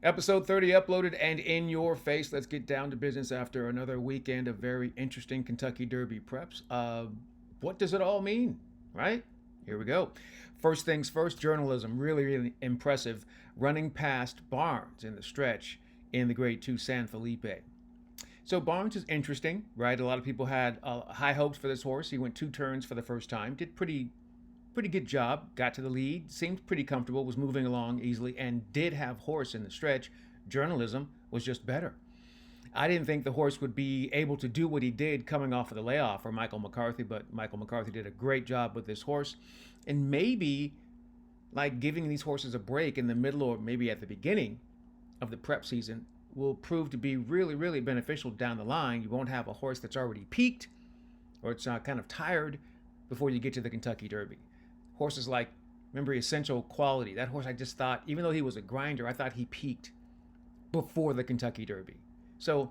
Episode 30 uploaded and in your face. Let's get down to business after another weekend of very interesting Kentucky Derby preps. What does it all mean, right? Here we go. First things first, journalism. Really, really impressive. Running past Barnes in the stretch in the Grade 2 San Felipe. So Barnes is interesting, right? A lot of people had high hopes for this horse. He went 2 turns for the first time. Did pretty good job, got to the lead, seemed pretty comfortable, was moving along easily, and did have horse in the stretch. Journalism was just better. I didn't think the horse would be able to do what he did coming off of the layoff for Michael McCarthy, but Michael McCarthy did a great job with this horse. And maybe like giving these horses a break in the middle or maybe at the beginning of the prep season will prove to be really, really beneficial down the line. You won't have a horse that's already peaked or it's kind of tired before you get to the Kentucky Derby. Horses like, remember, Essential Quality. That horse, I just thought, even though he was a grinder, I thought he peaked before the Kentucky Derby. So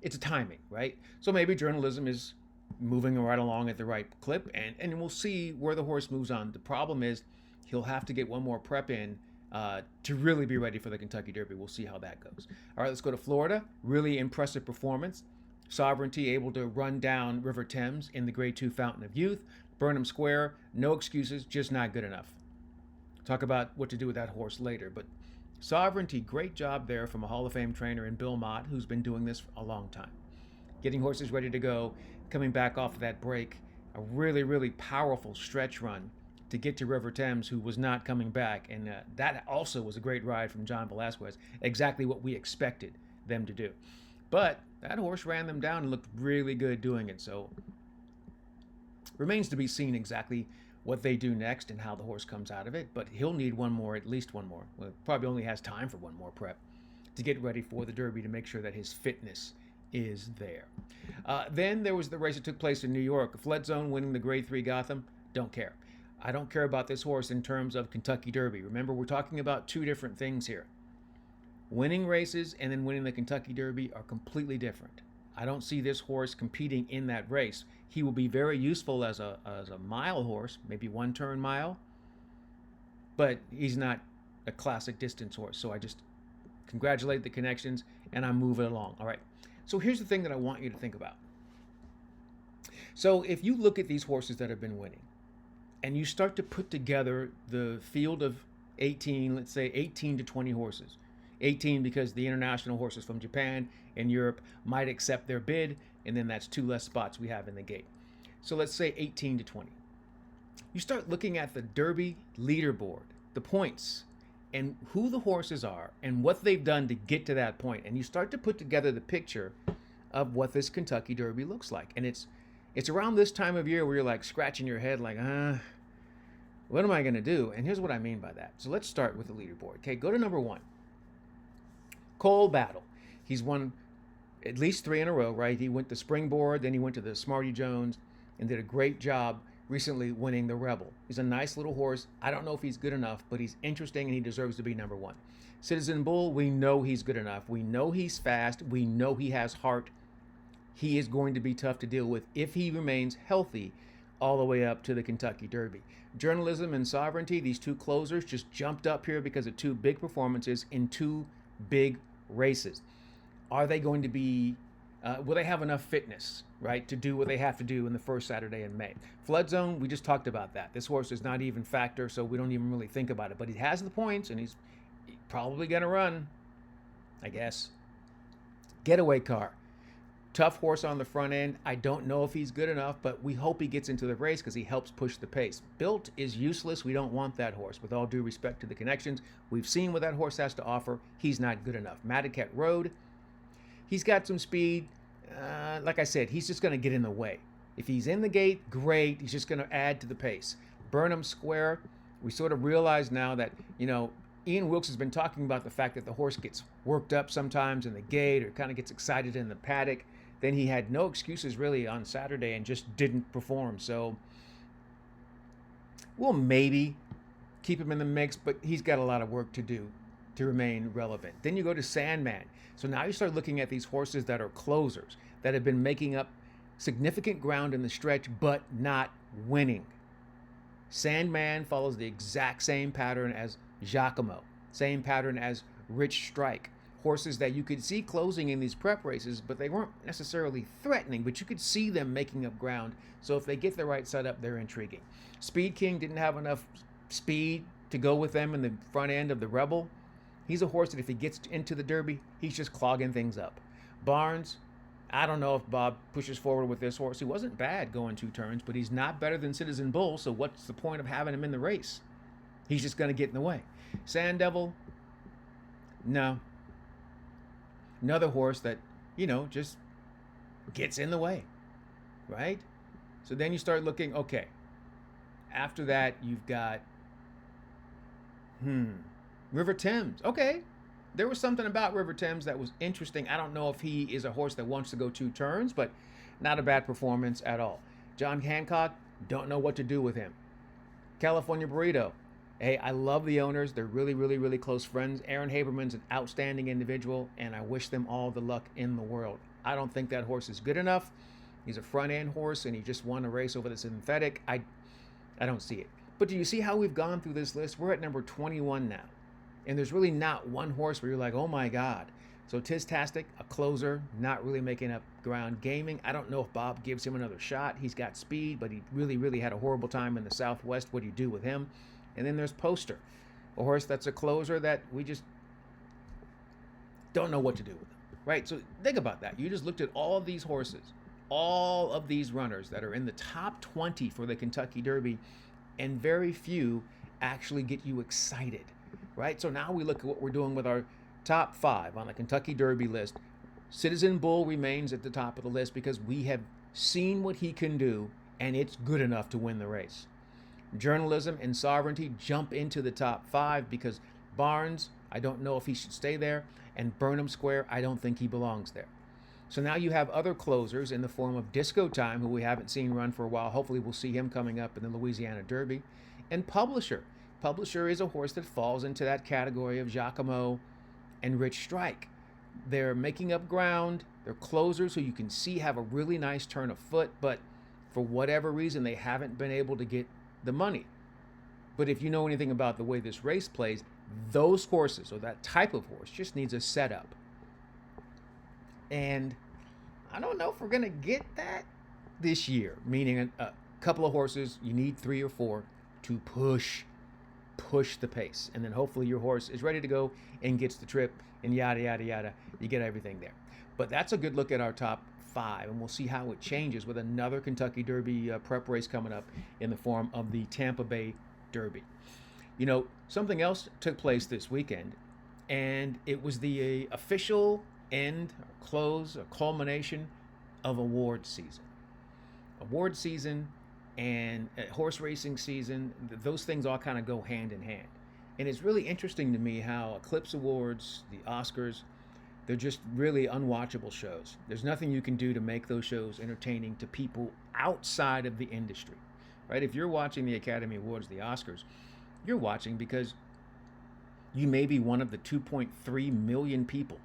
it's a timing, right? So maybe journalism is moving right along at the right clip, and we'll see where the horse moves on. The problem is he'll have to get one more prep in to really be ready for the Kentucky Derby. We'll see how that goes. All right, let's go to Florida. Really impressive performance. Sovereignty able to run down River Thames in the Grade 2 Fountain of Youth. Burnham Square, no excuses, just not good enough. Talk about what to do with that horse later. But Sovereignty, great job there from a Hall of Fame trainer in Bill Mott, who's been doing this for a long time. Getting horses ready to go, coming back off of that break. A really, really powerful stretch run to get to River Thames, who was not coming back. And that also was a great ride from John Velasquez. Exactly what we expected them to do. But that horse ran them down and looked really good doing it. So remains to be seen exactly what they do next and how the horse comes out of it, but he'll need one more, at least one more. Well, probably only has time for one more prep to get ready for the Derby to make sure that his fitness is there. Then there was the race that took place in New York. Flood Zone winning the Grade 3 Gotham. Don't care. I don't care about this horse in terms of Kentucky Derby. Remember, we're talking about two different things here. Winning races and then winning the Kentucky Derby are completely different. I don't see this horse competing in that race. He will be very useful as a mile horse, maybe 1 turn mile, but he's not a classic distance horse. So I just congratulate the connections and I move it along. All right. So here's the thing that I want you to think about. So if you look at these horses that have been winning and you start to put together the field of 18, let's say 18 to 20 horses, 18 because the international horses from Japan and Europe might accept their bid, and then that's 2 less spots we have in the gate. So let's say 18 to 20. You start looking at the Derby leaderboard, the points, and who the horses are and what they've done to get to that point, and you start to put together the picture of what this Kentucky Derby looks like. And it's around this time of year where you're like scratching your head like, what am I going to do? And here's what I mean by that. So let's start with the leaderboard. Okay, go to number 1. Cole Battle. He's won at least 3 in a row, right? He went to Springboard, then he went to the Smarty Jones and did a great job recently winning the Rebel. He's a nice little horse. I don't know if he's good enough, but he's interesting and he deserves to be number 1. Citizen Bull, we know he's good enough. We know he's fast. We know he has heart. He is going to be tough to deal with if he remains healthy all the way up to the Kentucky Derby. Journalism and Sovereignty, these 2 closers just jumped up here because of 2 big performances in 2 big races. Are they going to be, will they have enough fitness, right, to do what they have to do in the first Saturday in May? Flood Zone, we just talked about that. This horse is not even factor, so we don't even really think about it. But he has the points, and he's probably going to run, I guess. Getaway Car. Tough horse on the front end. I don't know if he's good enough, but we hope he gets into the race because he helps push the pace. Built is useless. We don't want that horse. With all due respect to the connections, we've seen what that horse has to offer. He's not good enough. Madaket Road, he's got some speed. Like I said, he's just going to get in the way. If he's in the gate, great. He's just going to add to the pace. Burnham Square, we sort of realize now that, Ian Wilkes has been talking about the fact that the horse gets worked up sometimes in the gate or kind of gets excited in the paddock. Then he had no excuses really on Saturday and just didn't perform. So we'll maybe keep him in the mix, but he's got a lot of work to do to remain relevant. Then you go to Sandman. So now you start looking at these horses that are closers, that have been making up significant ground in the stretch, but not winning. Sandman follows the exact same pattern as Giacomo. Same pattern as Rich Strike. Horses that you could see closing in these prep races, but they weren't necessarily threatening, but you could see them making up ground. So if they get the right setup, they're intriguing. Speed King didn't have enough speed to go with them in the front end of the Rebel. He's a horse that if he gets into the Derby, he's just clogging things up. Barnes, I don't know if Bob pushes forward with this horse. He wasn't bad going 2 turns, but he's not better than Citizen Bull, so what's the point of having him in the race? He's just going to get in the way. Sand Devil, no. Another horse that, just gets in the way, right? So then you start looking, okay. After that, you've got, River Thames. Okay. There was something about River Thames that was interesting. I don't know if he is a horse that wants to go 2 turns, but not a bad performance at all. John Hancock, don't know what to do with him. California Burrito. Hey, I love the owners. They're really, really, really close friends. Aaron Haberman's an outstanding individual, and I wish them all the luck in the world. I don't think that horse is good enough. He's a front-end horse, and he just won a race over the synthetic. I don't see it. But do you see how we've gone through this list? We're at number 21 now. And there's really not one horse where you're like, oh my God. So Tistastic, a closer, not really making up ground. Gaming, I don't know if Bob gives him another shot. He's got speed, but he really, really had a horrible time in the Southwest. What do you do with him? And then there's Poster, a horse that's a closer that we just don't know what to do with him, right? So think about that. You just looked at all of these horses, all of these runners that are in the top 20 for the Kentucky Derby, and very few actually get you excited, right? So now we look at what we're doing with our top 5 on the Kentucky Derby list. Citizen Bull remains at the top of the list because we have seen what he can do, and it's good enough to win the race. Journalism and Sovereignty jump into the top 5 because Barnes, I don't know if he should stay there, and Burnham Square, I don't think he belongs there. So now you have other closers in the form of Disco Time, who we haven't seen run for a while. Hopefully we'll see him coming up in the Louisiana Derby. And Publisher. Publisher is a horse that falls into that category of Giacomo and Rich Strike. They're making up ground. They're closers who you can see have a really nice turn of foot, but for whatever reason, they haven't been able to get the money. But if you know anything about the way this race plays, those horses, or that type of horse, just needs a setup. And I don't know if we're going to get that this year, meaning a couple of horses, you need 3 or 4 to push the pace. And then hopefully your horse is ready to go and gets the trip and yada, yada, yada. You get everything there. But that's a good look at our top 5, and we'll see how it changes with another Kentucky Derby prep race coming up in the form of the Tampa Bay Derby. Something else took place this weekend, and it was the official end, or close, or culmination of award season. Award season and horse racing season, those things all kind of go hand in hand. And it's really interesting to me how Eclipse Awards, the Oscars, they're just really unwatchable shows. There's nothing you can do to make those shows entertaining to people outside of the industry, right? If you're watching the Academy Awards, the Oscars, you're watching because you may be one of the 2.3 million people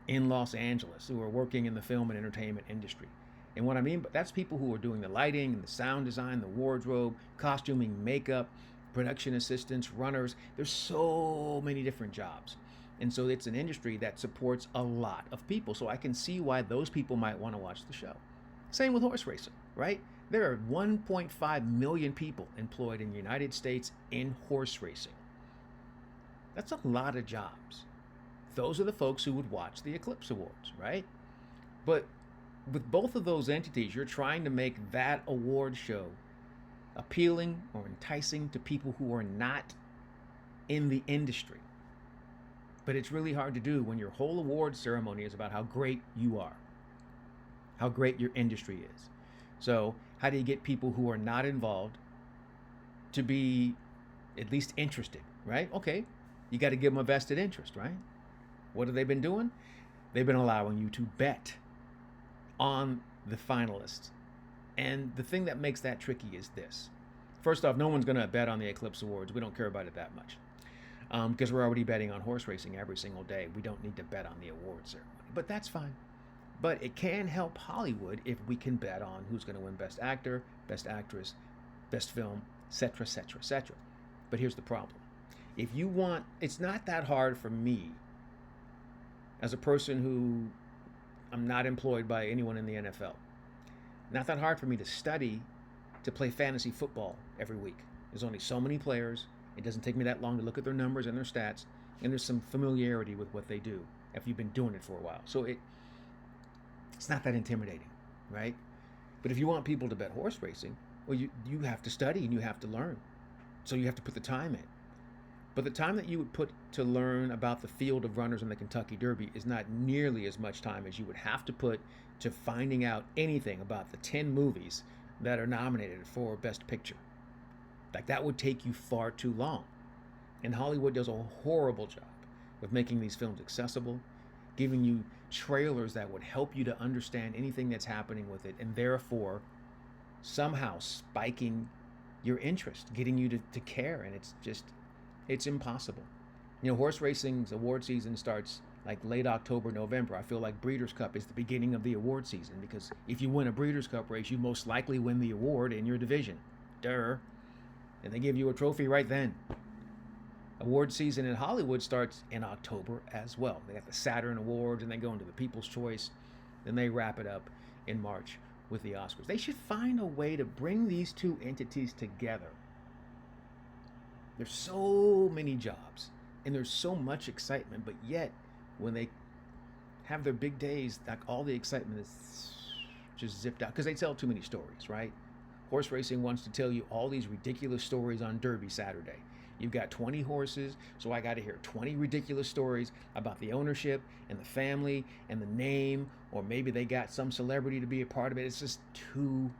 in Los Angeles who are working in the film and entertainment industry. And what I mean, that's people who are doing the lighting and the sound design, the wardrobe, costuming, makeup, production assistants, runners. There's so many different jobs. And so it's an industry that supports a lot of people. So I can see why those people might want to watch the show. Same with horse racing, right? There are 1.5 million people employed in the United States in horse racing. That's a lot of jobs. Those are the folks who would watch the Eclipse Awards, right? But with both of those entities, you're trying to make that award show appealing or enticing to people who are not in the industry. But it's really hard to do when your whole award ceremony is about how great you are, how great your industry is. So how do you get people who are not involved to be at least interested, right? Okay, you got to give them a vested interest, right? What have they been doing? They've been allowing you to bet on the finalists. And the thing that makes that tricky is this. First off, no one's going to bet on the Eclipse Awards. We don't care about it that much. Because we're already betting on horse racing every single day. We don't need to bet on the award ceremony. But that's fine. But it can help Hollywood if we can bet on who's going to win Best Actor, Best Actress, Best Film, etc., etc., etc. But here's the problem. If you want, it's not that hard for me as a person who I'm not employed by anyone in the NFL. Not that hard for me to study to play fantasy football every week. There's only so many players. It doesn't take me that long to look at their numbers and their stats, and there's some familiarity with what they do if you've been doing it for a while. So it's not that intimidating, right? But if you want people to bet horse racing, well, you have to study and you have to learn. So you have to put the time in. But the time that you would put to learn about the field of runners in the Kentucky Derby is not nearly as much time as you would have to put to finding out anything about the 10 movies that are nominated for Best Picture. Like, that would take you far too long. And Hollywood does a horrible job of making these films accessible, giving you trailers that would help you to understand anything that's happening with it, and therefore somehow spiking your interest, getting you to care. And it's impossible. Horse racing's award season starts like late October, November. I feel like Breeders' Cup is the beginning of the award season, because if you win a Breeders' Cup race, you most likely win the award in your division. Duh. And they give you a trophy right then. Award season in Hollywood starts in October as well. They got the Saturn Awards, and they go into the People's Choice. Then they wrap it up in March with the Oscars. They should find a way to bring these two entities together. There's so many jobs, and there's so much excitement, but yet when they have their big days, like, all the excitement is just zipped out because they tell too many stories, right? Horse racing wants to tell you all these ridiculous stories on Derby Saturday. You've got 20 horses, so I got to hear 20 ridiculous stories about the ownership and the family and the name, or maybe they got some celebrity to be a part of it. It's just too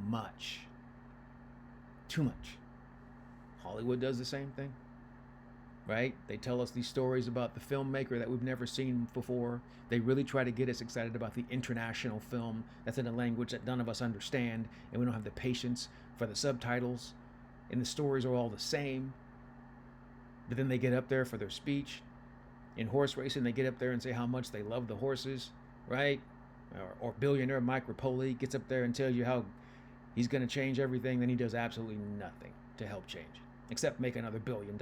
much. Too much. Hollywood does the same thing, right? They tell us these stories about the filmmaker that we've never seen before. They really try to get us excited about the international film that's in a language that none of us understand, and we don't have the patience for the subtitles, and the stories are all the same. But then they get up there for their speech. In horse racing, they get up there and say how much they love the horses, right? Or billionaire Mike Rapoli gets up there and tells you how he's going to change everything. Then he does absolutely nothing to help change it, except make another $1 billion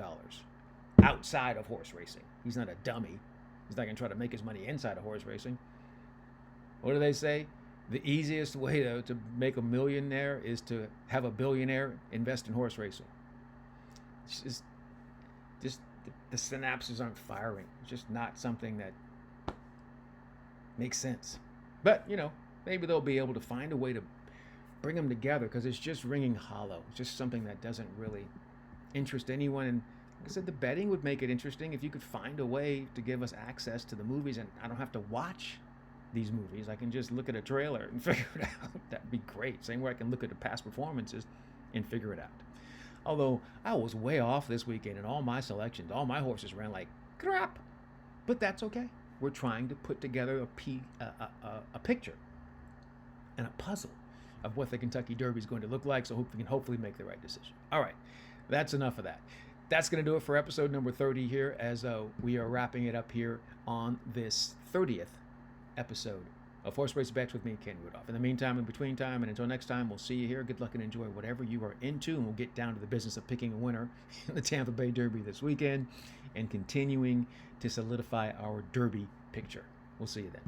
outside of horse racing. He's not a dummy. He's not going to try to make his money inside of horse racing. What do they say? The easiest way to make a millionaire is to have a billionaire invest in horse racing. It's just the synapses aren't firing. It's just not something that makes sense. But, maybe they'll be able to find a way to bring them together, because it's just ringing hollow. It's just something that doesn't really interest anyone. And like I said, the betting would make it interesting if you could find a way to give us access to the movies, and I don't have to watch these movies. I can just look at a trailer and figure it out. That'd be great. Same way I can look at the past performances and figure it out. Although I was way off this weekend in all my selections. All my horses ran like crap. But that's okay. We're trying to put together a picture and a puzzle of what the Kentucky Derby is going to look like, so we can hopefully make the right decision. All right, that's enough of that. That's going to do it for episode number 30 here, as we are wrapping it up here on this 30th episode of Horse Race Bets with me, Ken Rudulph. In the meantime, in between time, and until next time, we'll see you here. Good luck and enjoy whatever you are into, and we'll get down to the business of picking a winner in the Tampa Bay Derby this weekend and continuing to solidify our Derby picture. We'll see you then.